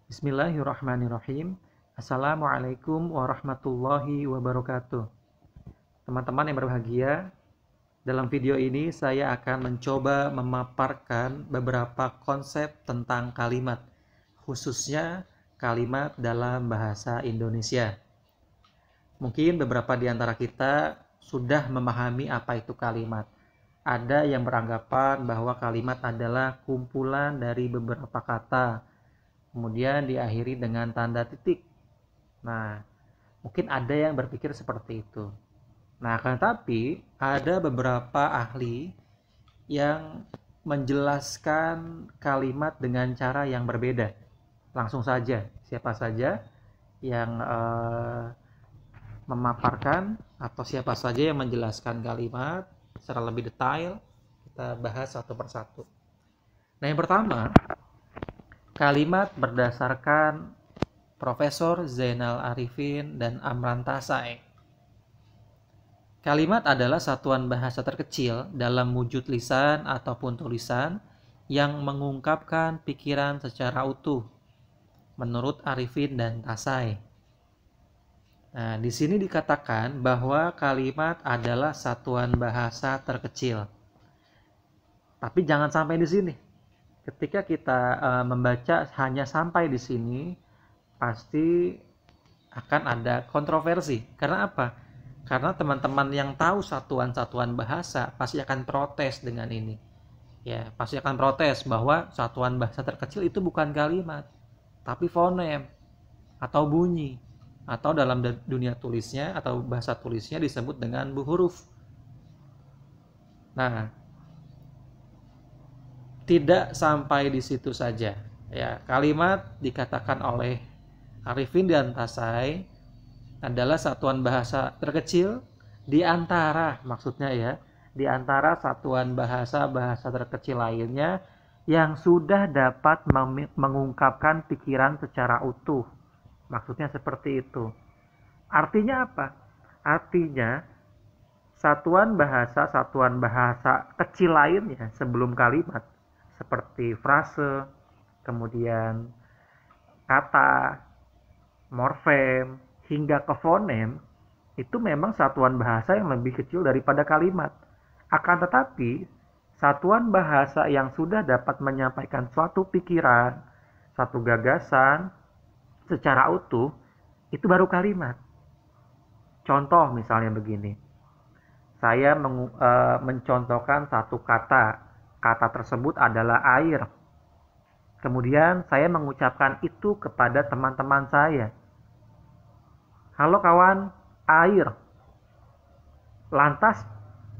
Bismillahirrahmanirrahim. Assalamualaikum warahmatullahi wabarakatuh. Teman-teman yang berbahagia, dalam video ini saya akan mencoba memaparkan beberapa konsep tentang kalimat, khususnya kalimat dalam bahasa Indonesia. Mungkin beberapa di antara kita sudah memahami apa itu kalimat. Ada yang beranggapan bahwa kalimat adalah kumpulan dari beberapa kata, kemudian diakhiri dengan tanda titik. Nah, mungkin ada yang berpikir seperti itu. Nah, akan tetapi ada beberapa ahli yang menjelaskan kalimat dengan cara yang berbeda. Langsung saja, siapa saja yang memaparkan atau siapa saja yang menjelaskan kalimat secara lebih detail, kita bahas satu persatu. Nah, yang pertama, kalimat berdasarkan Profesor Zainal Arifin dan Amran Tasai. Kalimat adalah satuan bahasa terkecil dalam wujud lisan ataupun tulisan yang mengungkapkan pikiran secara utuh, menurut Arifin dan Tasai. Nah, di sini dikatakan bahwa kalimat adalah satuan bahasa terkecil. Tapi jangan sampai di sini. Ketika kita membaca hanya sampai di sini, pasti akan ada kontroversi. Karena apa? Karena teman-teman yang tahu satuan-satuan bahasa pasti akan protes dengan ini. Ya, pasti akan protes bahwa satuan bahasa terkecil itu bukan kalimat, tapi fonem atau bunyi, atau dalam dunia tulisnya atau bahasa tulisnya disebut dengan huruf. Nah, tidak sampai di situ saja. Ya, kalimat dikatakan oleh Arifin dan Tasai adalah satuan bahasa terkecil di antara, maksudnya ya, di antara satuan bahasa-bahasa terkecil lainnya yang sudah dapat mengungkapkan pikiran secara utuh. Maksudnya seperti itu. Artinya apa? Artinya satuan bahasa kecil lainnya sebelum kalimat seperti frase, kemudian kata, morfem, hingga ke fonem itu memang satuan bahasa yang lebih kecil daripada kalimat. Akan tetapi, satuan bahasa yang sudah dapat menyampaikan suatu pikiran, satu gagasan secara utuh, itu baru kalimat. Contoh misalnya begini. Saya mencontohkan satu kata. Kata tersebut adalah air. Kemudian saya mengucapkan itu kepada teman-teman saya. Halo kawan, air. Lantas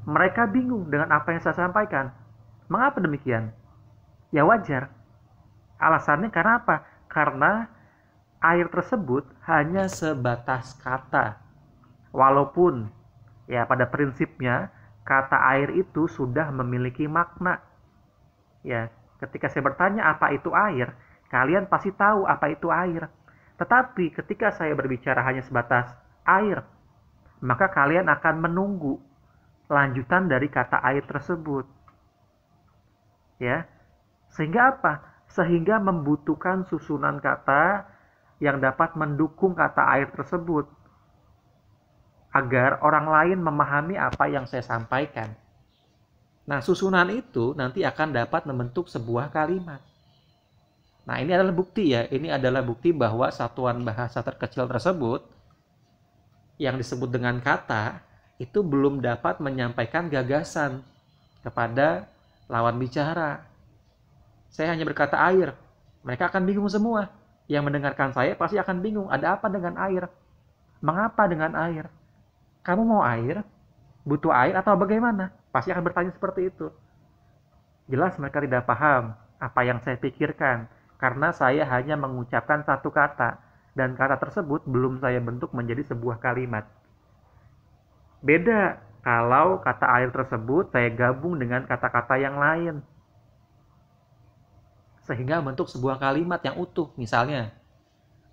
mereka bingung dengan apa yang saya sampaikan. Mengapa demikian? Ya wajar. Alasannya karena apa? Karena air tersebut hanya sebatas kata. Walaupun ya pada prinsipnya kata air itu sudah memiliki makna. Ya, ketika saya bertanya apa itu air, kalian pasti tahu apa itu air. Tetapi ketika saya berbicara hanya sebatas air, maka kalian akan menunggu lanjutan dari kata air tersebut. Ya. Sehingga apa? Sehingga membutuhkan susunan kata yang dapat mendukung kata air tersebut agar orang lain memahami apa yang saya sampaikan. Nah, susunan itu nanti akan dapat membentuk sebuah kalimat. Nah, ini adalah bukti ya. Ini adalah bukti bahwa satuan bahasa terkecil tersebut yang disebut dengan kata itu belum dapat menyampaikan gagasan kepada lawan bicara. Saya hanya berkata air. Mereka akan bingung semua. Yang mendengarkan saya pasti akan bingung. Ada apa dengan air? Mengapa dengan air? Kamu mau air? Butuh air atau bagaimana? Pasti akan bertanya seperti itu. Jelas mereka tidak paham apa yang saya pikirkan. Karena saya hanya mengucapkan satu kata. Dan kata tersebut belum saya bentuk menjadi sebuah kalimat. Beda kalau kata air tersebut saya gabung dengan kata-kata yang lain. Sehingga membentuk sebuah kalimat yang utuh. Misalnya,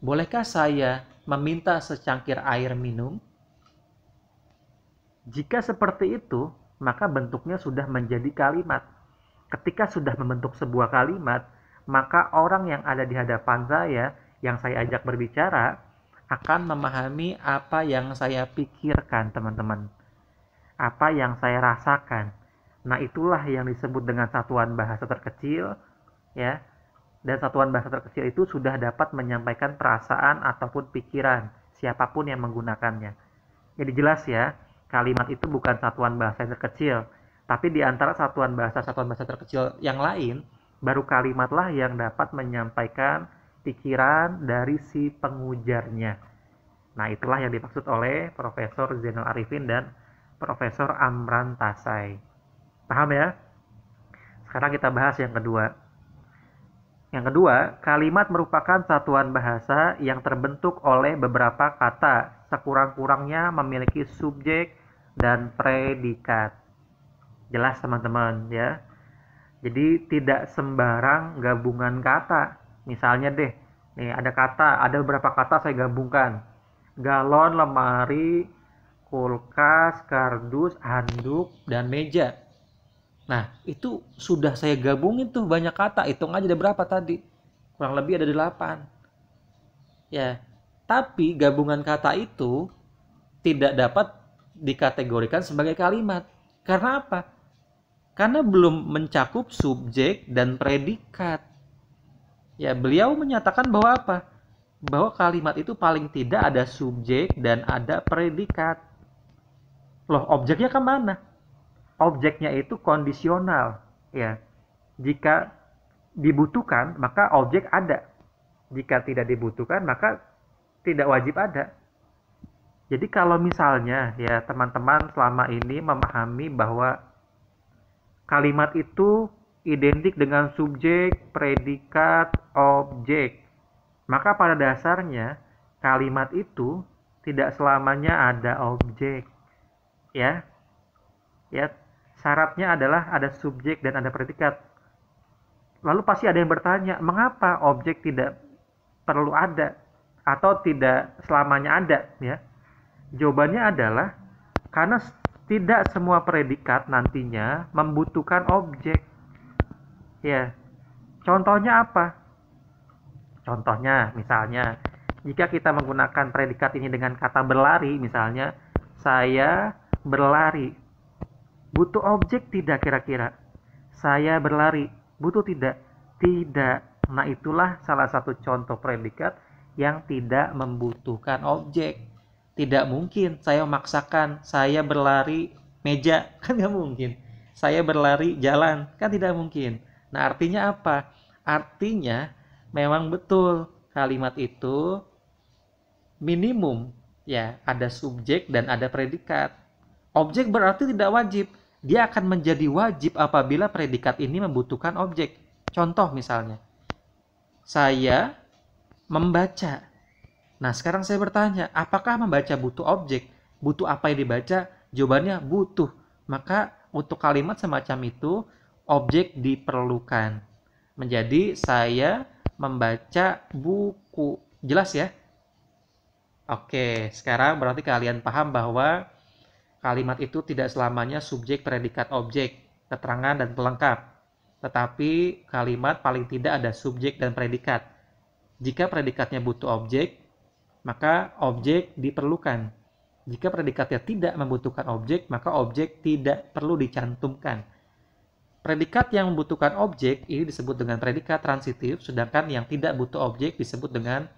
bolehkah saya meminta secangkir air minum? Jika seperti itu, maka bentuknya sudah menjadi kalimat. Ketika sudah membentuk sebuah kalimat, maka orang yang ada di hadapan saya yang saya ajak berbicara akan memahami apa yang saya pikirkan, teman-teman. Apa yang saya rasakan. Nah, itulah yang disebut dengan satuan bahasa terkecil, ya. Dan satuan bahasa terkecil itu sudah dapat menyampaikan perasaan ataupun pikiran siapapun yang menggunakannya. Jadi jelas ya, kalimat itu bukan satuan bahasa yang terkecil, tapi di antara satuan bahasa terkecil yang lain, baru kalimatlah yang dapat menyampaikan pikiran dari si pengujarnya. Nah, itulah yang dimaksud oleh Profesor Zainal Arifin dan Profesor Amran Tasai. Paham ya? Sekarang kita bahas yang kedua. Yang kedua, kalimat merupakan satuan bahasa yang terbentuk oleh beberapa kata, sekurang-kurangnya memiliki subjek dan predikat. Jelas teman-teman ya. Jadi tidak sembarang gabungan kata. Misalnya deh, nih ada beberapa kata saya gabungkan. Galon, lemari, kulkas, kardus, handuk, dan meja. Nah, itu sudah saya gabungin tuh banyak kata. Hitung aja ada berapa tadi. Kurang lebih ada 8. Ya. Tapi gabungan kata itu tidak dapat dikategorikan sebagai kalimat. Karena apa? Karena belum mencakup subjek dan predikat. Ya, beliau menyatakan bahwa apa? Bahwa kalimat itu paling tidak ada subjek dan ada predikat. Loh, objeknya kemana? Objeknya itu kondisional, ya. Jika dibutuhkan, maka objek ada. Jika tidak dibutuhkan, maka tidak wajib ada. Jadi kalau misalnya ya teman-teman selama ini memahami bahwa kalimat itu identik dengan subjek, predikat, objek, maka pada dasarnya kalimat itu tidak selamanya ada objek, ya. Ya, syaratnya adalah ada subjek dan ada predikat. Lalu pasti ada yang bertanya, mengapa objek tidak perlu ada atau tidak selamanya ada, ya? Jawabannya adalah karena tidak semua predikat nantinya membutuhkan objek. Ya. Contohnya apa? Contohnya misalnya jika kita menggunakan predikat ini dengan kata berlari, misalnya saya berlari. Butuh objek tidak kira-kira? Saya berlari. Butuh tidak? Tidak. Nah, itulah salah satu contoh predikat yang tidak membutuhkan objek. Tidak mungkin saya memaksakan saya berlari meja. Kan nggak mungkin. Saya berlari jalan. Kan tidak mungkin. Nah, artinya apa? Artinya memang betul kalimat itu minimum. Ya, ada subjek dan ada predikat. Objek berarti tidak wajib. Dia akan menjadi wajib apabila predikat ini membutuhkan objek. Contoh misalnya, saya membaca. Nah, sekarang saya bertanya, apakah membaca butuh objek? Butuh apa yang dibaca? Jawabannya butuh. Maka untuk kalimat semacam itu, objek diperlukan. Menjadi saya membaca buku. Jelas ya? Oke, sekarang berarti kalian paham bahwa kalimat itu tidak selamanya subjek, predikat, objek, keterangan, dan pelengkap. Tetapi kalimat paling tidak ada subjek dan predikat. Jika predikatnya butuh objek, maka objek diperlukan. Jika predikatnya tidak membutuhkan objek, maka objek tidak perlu dicantumkan. Predikat yang membutuhkan objek ini disebut dengan predikat transitif, sedangkan yang tidak butuh objek disebut dengan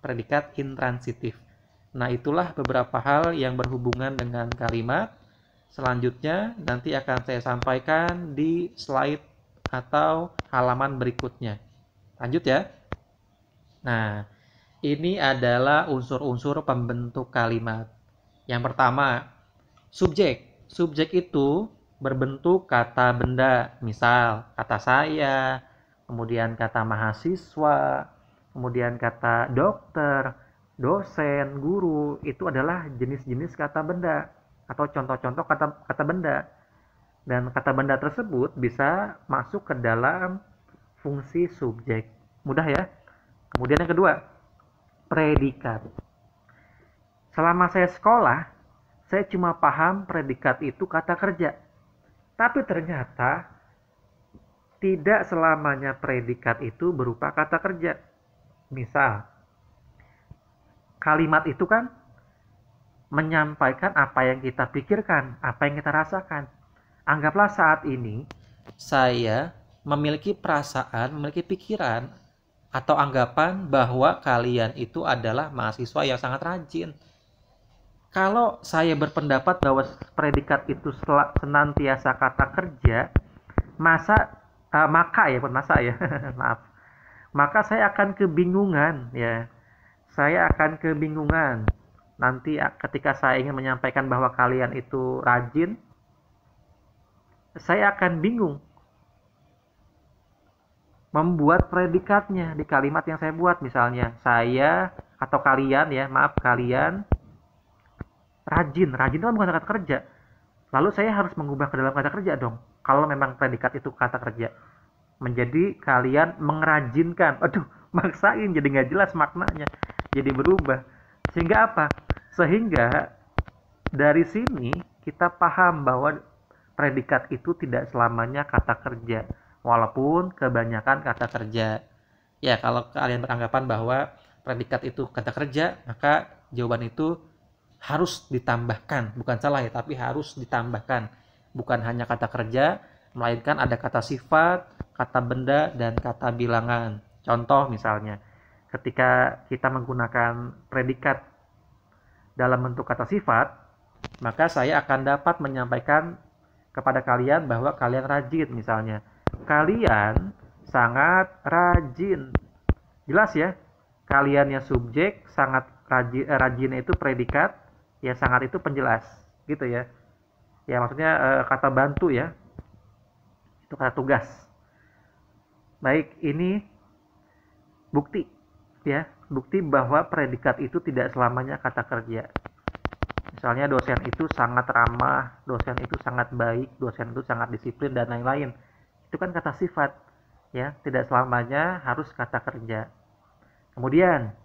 predikat intransitif. Nah, itulah beberapa hal yang berhubungan dengan kalimat. Selanjutnya nanti akan saya sampaikan di slide atau halaman berikutnya. Lanjut ya. Nah, ini adalah unsur-unsur pembentuk kalimat. Yang pertama, subjek. Subjek itu berbentuk kata benda. Misal, kata saya, kemudian kata mahasiswa, kemudian kata dokter, dosen, guru. Itu adalah jenis-jenis kata benda atau contoh-contoh kata benda. Dan kata benda tersebut bisa masuk ke dalam fungsi subjek. Mudah ya? Kemudian yang kedua, predikat. Selama saya sekolah, saya cuma paham predikat itu kata kerja. Tapi ternyata tidak selamanya predikat itu berupa kata kerja. Misal, kalimat itu kan menyampaikan apa yang kita pikirkan, apa yang kita rasakan. Anggaplah saat ini saya memiliki perasaan, memiliki pikiran atau anggapan bahwa kalian itu adalah mahasiswa yang sangat rajin. Kalau saya berpendapat bahwa predikat itu senantiasa kata kerja, maaf, maka saya akan kebingungan ya. Saya akan kebingungan nanti ketika saya ingin menyampaikan bahwa kalian itu rajin, saya akan bingung membuat predikatnya di kalimat yang saya buat. Misalnya saya atau kalian ya, maaf, kalian rajin itu kan bukan kata kerja, lalu saya harus mengubah ke dalam kata kerja dong. Kalau memang predikat itu kata kerja, menjadi kalian mengerajinkan. Aduh, maksain jadi nggak jelas maknanya, jadi berubah. Sehingga apa? Sehingga dari sini kita paham bahwa predikat itu tidak selamanya kata kerja, walaupun kebanyakan kata kerja. Ya, kalau kalian beranggapan bahwa predikat itu kata kerja, maka jawaban itu harus ditambahkan. Bukan salah ya, tapi harus ditambahkan. Bukan hanya kata kerja, melainkan ada kata sifat, kata benda, dan kata bilangan. Contoh misalnya, ketika kita menggunakan predikat dalam bentuk kata sifat, maka saya akan dapat menyampaikan kepada kalian bahwa kalian rajin. Misalnya, kalian sangat rajin. Jelas ya, kaliannya subjek, sangat rajin itu predikat, ya sangat itu penjelas gitu ya. Ya maksudnya kata bantu ya, itu kata tugas. Baik, ini bukti ya, bukti bahwa predikat itu tidak selamanya kata kerja. Misalnya dosen itu sangat ramah, dosen itu sangat baik, dosen itu sangat disiplin, dan lain-lain. Itu kan kata sifat ya, tidak selamanya harus kata kerja. Kemudian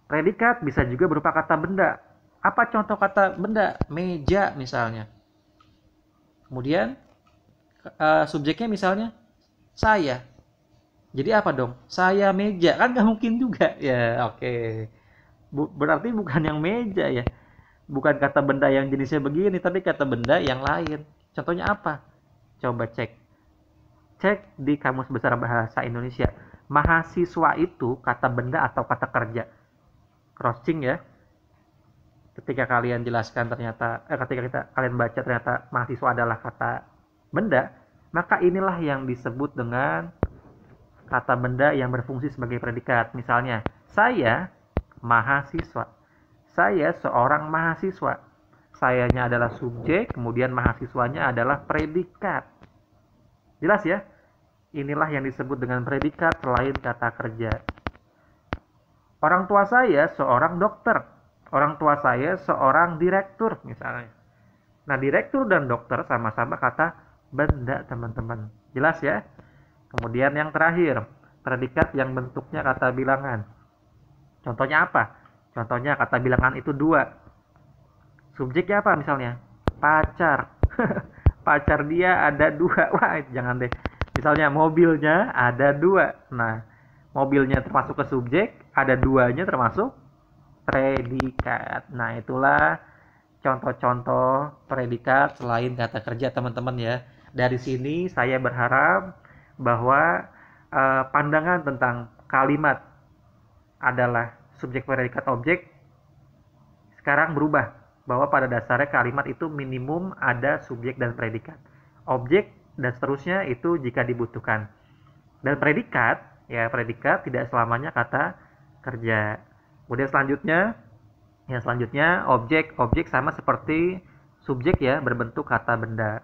predikat bisa juga berupa kata benda. Apa contoh kata benda? Meja misalnya. Kemudian subjeknya misalnya saya. Jadi apa dong? Saya meja. Kan nggak mungkin juga. Ya oke. Berarti bukan yang meja ya. Bukan kata benda yang jenisnya begini, tapi kata benda yang lain. Contohnya apa? Coba cek. Cek di Kamus Besar Bahasa Indonesia. Mahasiswa itu kata benda atau kata kerja? Crossing ya. Ketika kalian jelaskan ternyata kalian baca ternyata mahasiswa adalah kata benda, maka inilah yang disebut dengan kata benda yang berfungsi sebagai predikat. Misalnya, saya mahasiswa. Saya seorang mahasiswa. Sayanya adalah subjek, kemudian mahasiswanya adalah predikat. Jelas ya? Inilah yang disebut dengan predikat selain kata kerja. Orang tua saya seorang dokter. Orang tua saya seorang direktur misalnya. Nah, direktur dan dokter sama-sama kata benda, teman-teman. Jelas ya? Kemudian yang terakhir, predikat yang bentuknya kata bilangan. Contohnya apa? Contohnya kata bilangan itu 2. Subjeknya apa misalnya? Pacar. Pacar dia ada 2. Wah, jangan deh. Misalnya mobilnya ada 2. Nah, mobilnya termasuk ke subjek, ada 2-nya termasuk predikat. Nah, itulah contoh-contoh predikat selain kata kerja, teman-teman ya. Dari sini saya berharap bahwa pandangan tentang kalimat adalah subjek, predikat, objek sekarang berubah, bahwa pada dasarnya kalimat itu minimum ada subjek dan predikat, objek dan seterusnya itu jika dibutuhkan. Dan predikat tidak selamanya kata kerja. Kemudian selanjutnya objek sama seperti subjek ya, berbentuk kata benda.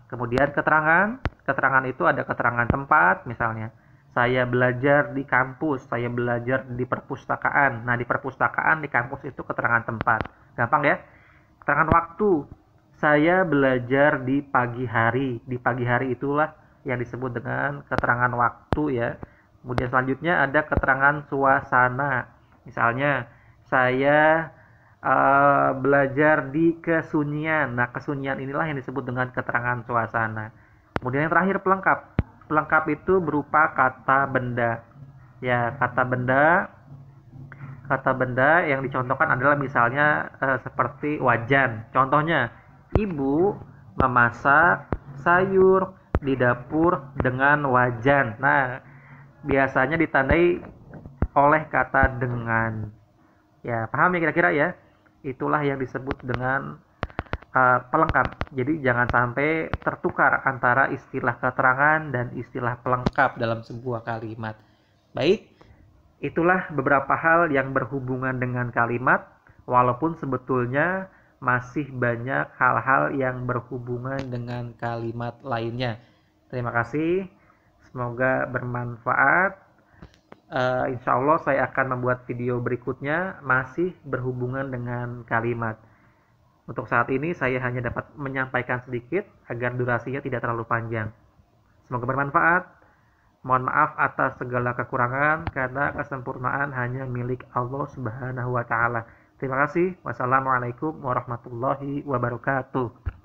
Kemudian keterangan itu ada keterangan tempat, misalnya saya belajar di kampus, saya belajar di perpustakaan. Nah, di perpustakaan, di kampus itu keterangan tempat. Gampang ya. Keterangan waktu, saya belajar di pagi hari. Di pagi hari itulah yang disebut dengan keterangan waktu ya. Kemudian selanjutnya ada keterangan suasana. Misalnya saya belajar di kesunyian. Nah, kesunyian inilah yang disebut dengan keterangan suasana. Kemudian yang terakhir pelengkap. Pelengkap itu berupa kata benda. Ya, kata benda Kata benda yang dicontohkan adalah misalnya seperti wajan. Contohnya, ibu memasak sayur di dapur dengan wajan. Nah, biasanya ditandai oleh kata dengan. Ya, paham ya kira-kira ya? Itulah yang disebut dengan pelengkap. Jadi jangan sampai tertukar antara istilah keterangan dan istilah pelengkap dalam sebuah kalimat. Baik, itulah beberapa hal yang berhubungan dengan kalimat, walaupun sebetulnya masih banyak hal-hal yang berhubungan dengan kalimat lainnya. Terima kasih, semoga bermanfaat. Insya Allah saya akan membuat video berikutnya masih berhubungan dengan kalimat. Untuk saat ini saya hanya dapat menyampaikan sedikit agar durasinya tidak terlalu panjang. Semoga bermanfaat. Mohon maaf atas segala kekurangan karena kesempurnaan hanya milik Allah Subhanahu wa taala. Terima kasih. Wassalamualaikum warahmatullahi wabarakatuh.